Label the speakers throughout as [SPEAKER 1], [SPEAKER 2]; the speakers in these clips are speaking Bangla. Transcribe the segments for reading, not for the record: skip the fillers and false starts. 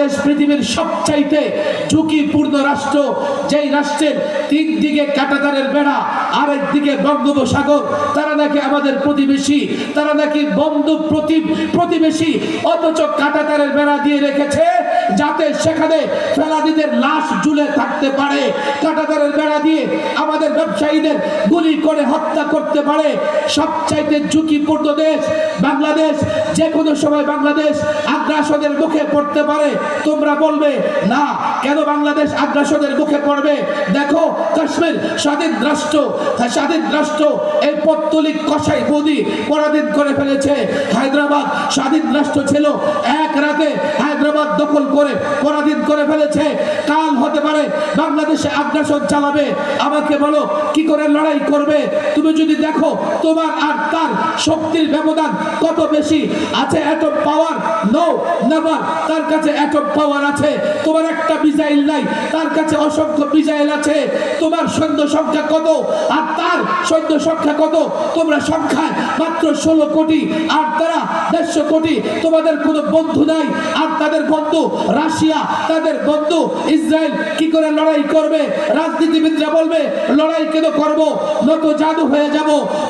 [SPEAKER 1] বাংলাদেশ পৃথিবীর সবচাইতে ঝুঁকিপূর্ণ রাষ্ট্র, যেই রাষ্ট্রের তিন দিকে কাঁটাতারের বেড়া, আরেক দিকে বঙ্গোপসাগর। তারা নাকি আমাদের প্রতিবেশী, তারা নাকি বন্ধু প্রতিবেশী, অথচ কাঁটাতারের বেড়া দিয়ে রেখেছে যাতে সেখানে ফেলাদিদের লাশ ঝুলে থাকতে পারে। কাঁটাতারের বেড়া দিয়ে আমাদের ব্যবসায়ীদের গুলি করে হত্যা করতে পারে। সবচাইতে ঝুঁকিপূর্ণ দেশ বাংলাদেশ। যে কোনো সময় বাংলাদেশ আগ্রাসনের মুখে পড়তে পারে। তোমরা বলবে না, কেন বাংলাদেশ আগ্রাসনের মুখে পড়বে? দেখো, কাশ্মীর স্বাধীন রাষ্ট্র, স্বাধীন রাষ্ট্র এই পত্তলিক কসাই মোদি পরাধীন করে ফেলেছে। হায়দ্রাবাদ স্বাধীন রাষ্ট্র ছিল, এক রাতে হায়দ্রাবাদ দখল করে পরাধীন করে ফেলেছে। কাল হতে পারে বাংলাদেশে আগ্রাসন চালাবে। আমাকে বলো, কি করে লড়াই করবে? তুমি যদি দেখো তোমার আর তার শক্তির ব্যবধান কত বেশি আছে। Atom power? No, never. তার কাছে অ্যাটম পাওয়ার আছে। তোমার একটা মিসাইল নাই, তার কাছে অসংখ্য মিসাইল আছে। তোমার সৈন্য সংখ্যা কত আর তার সৈন্য সংখ্যা কত? তোমরা সংখ্যায় মাত্র 16 কোটি আর তারা 150 কোটি। তোমাদের কোনো বন্ধু নাই আর তাদের বন্ধু রাশিয়া, তাদের বন্ধু ইসরায়েল। কি করে লড়াই করবে? রাজনীতিবিদরা বলবে লড়াই কেন করব? নত জাদু হয়ে যাব,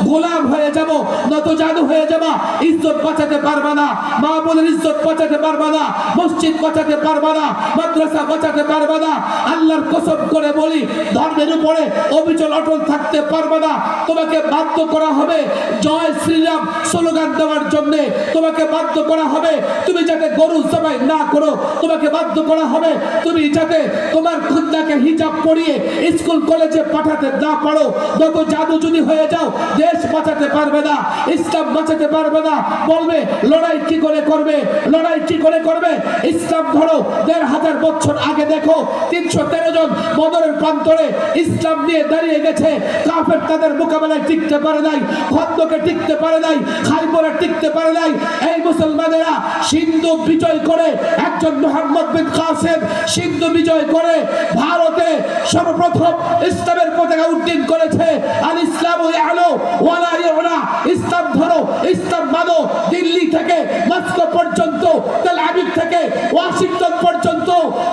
[SPEAKER 1] গোলাম হয়ে যাব, নত জাদু হয়ে যাবা। ইজ্জত বাঁচাতে পারবা না, মা বোনের ইজ্জত বাঁচাতে পারবা না, মসজিদ বাঁচাতে পারবা না, মাদ্রাসা বাঁচাতে পারবা না। আল্লাহর কসম করে বলি, ধর্মের উপরে অবিচল অটল থাকতে পারবা না। তোমাকে বাধ্য করা হবে জয় শ্রীরাম স্লোগান দেওয়ার জন্য। তোমাকে বাধ্য করা হবে তুমি যাতে গরু জবাই না করো। তোমাকে বাধ্য করা হবে তুমি যাতে তোমার কন্যাকে হিজাব পরিয়ে স্কুল কলেজে পাঠাতে না পারো। যত জাদু যদি হয়ে যাও, দেশ বাঁচাতে পারবে না, ইসলাম বাঁচাতে পারবে না। বলবে লড়াই কি করে করবে? লড়াই কি করে করবে? ইসলাম ধরো 1500 বছর আগে দেখো 313 জন বদরের প্রান্তরে ইসলাম নিয়ে দাঁড়িয়ে গেছে। কাফের তাদের মোকাবেলায় টিকতে পারে নাই, খন্দকে টিকতে পারে নাই, খাইবরে টিকতে পারে নাই। এই মুসলমানেরা সিন্ধু বিজয় করে, একজন মুহাম্মদ বিন কাসেম সিন্ধু বিজয় করে ভারতে সর্বপ্রথম ইসলামের পতাকা উড্ডীন করেছে। আল ইসলামু ইয়ালু ওয়ালা ইউলা। ইসলাম ধরো, ইসলাম মানো। দিল্লি থেকে মস্কো পর্যন্ত, তেল আবিব থেকে ওয়াশিংটন পর্যন্ত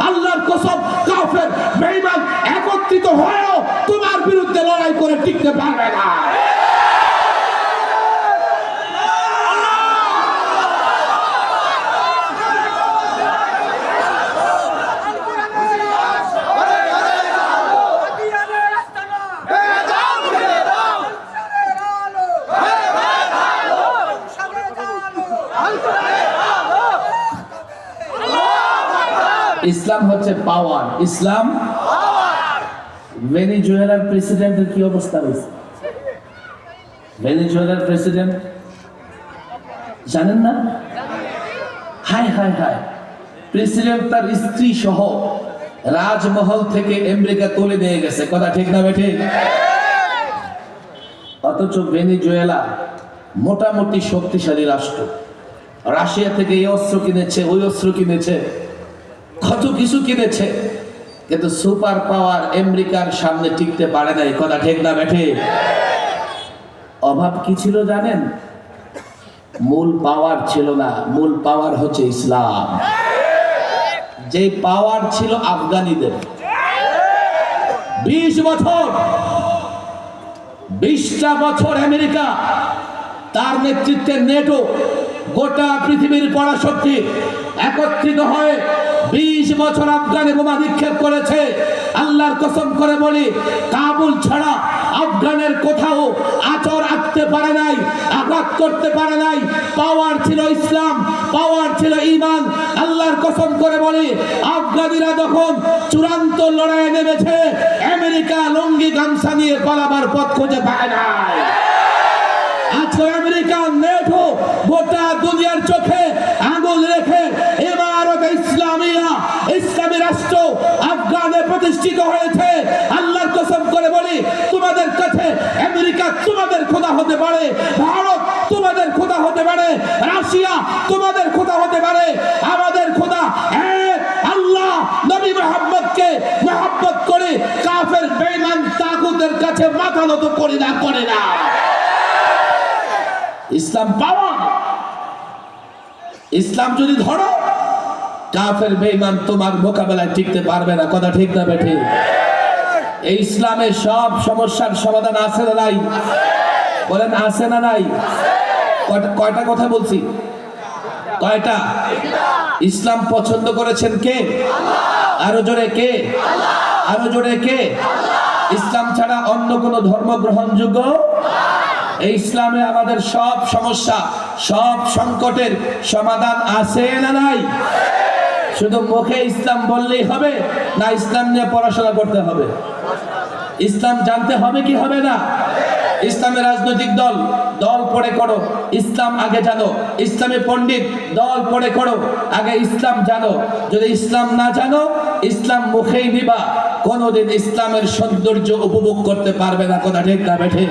[SPEAKER 1] আল্লাহর কসম কাফের বেঈমান একত্রিত হয়েও তোমার বিরুদ্ধে লড়াই করে টিকতে পারবে না। ইসলাম হচ্ছে পাওয়ার। ইসলাম ভেনেজুয়েলার প্রেসিডেন্টের কি অবস্থা হয়েছে? ভেনেজুয়েলার প্রেসিডেন্ট জানেন না? হায় হায় হায়, প্রেসিডেন্ট তার স্ত্রী সহ রাজমহল থেকে আমেরিকা তুলে নিয়ে গেছে। কথা ঠিক না বেঠে? অথচ ভেনেজুয়েলা মোটামুটি শক্তিশালী রাষ্ট্র। রাশিয়া থেকে এই অস্ত্র কিনেছে, ওই অস্ত্র কিনেছে, কত কিছু কিনেছে, কিন্তু সুপার পাওয়ার আমেরিকার সামনে টিকতে পারে নাই। কথা ঠিক না বেঠে? অভাব কি ছিল জানেন? মূল পাওয়ার ছিল না, মূল পাওয়ার হচ্ছে ইসলাম। যে পাওয়ার ছিল আফগানিদের। 20 বছর, 20টা বছর আমেরিকা, তার নেতৃত্বে নেটো, গোটা পৃথিবীর পরাশক্তি একত্রিত হয়ে 20 বছর আফগানে বোমা নিক্ষেপ করেছে। আল্লাহর কসম করে বলি, কাবুল ছাড়া আফগানের কোথাও আচর আঁকতে পারে নাই, আঘাত করতে পারে নাই। পাওয়ার ছিল ইসলাম, পাওয়ার ছিল ঈমান। আল্লাহর কসম করে বলি, আফগানিরা যখন চূড়ান্ত লড়াইয়ে নেমেছে, আমেরিকা লুঙ্গি গামছা নিয়ে পালাবার পথ খুঁজে পায় নাই। আজকে আমেরিকা নেটো গোটা দুনিয়ার চোখে আঙুল রেখে ইমারতে ইসলামিয়া, ইসলামী রাষ্ট্র আফগানে প্রতিষ্ঠিত হয়েছে। আল্লাহর কসম করে বলি, তোমাদের কাছে আমেরিকা তোমাদের খোদা হতে পারে, ভারত তোমাদের খোদা হতে পারে, রাশিয়া তোমাদের খোদা হতে পারে। আমাদের খোদা এক আল্লাহ। নবী মুহাম্মদকে মহব্বত করে কাফের বেঈমান তাগুতের কাছে মাথা নত করে না। ইসলাম পাওয়ার। ইসলাম যদি ধরো, কাফের বেঈমান তোমার মোকাবেলায় টিকতে পারবে না। কথা ঠিক না বেঠিক? এই ইসলামের সব সমস্যার সমাধান আছে না নাই? বলেন আছে না নাই? কয়টা কথা বলছি? কয়টা? ইসলাম পছন্দ করেছেন কে? আরো জোরে কে? আরো জোরে কে? ইসলাম ছাড়া অন্য কোন ধর্ম গ্রহণযোগ্য? এই ইসলামে আমাদের সব সমস্যা, সব সংকটের সমাধান আছে না নাই? শুধু মুখে ইসলাম বললেই হবে না ইসলাম নিয়ে পড়াশোনা করতে হবে? ইসলাম জানতে হবে কি হবে না? ইসলামের রাজনৈতিক দল পড়ে করো, ইসলাম আগে জানো। ইসলামী পণ্ডিত দল পড়ে করো, আগে ইসলাম জানো। যদি ইসলাম না জানো, ইসলাম মুখেই নিবা, কোনোদিন ইসলামের সৌন্দর্য উপভোগ করতে পারবে না। কথা ঠিক না বেঠিক?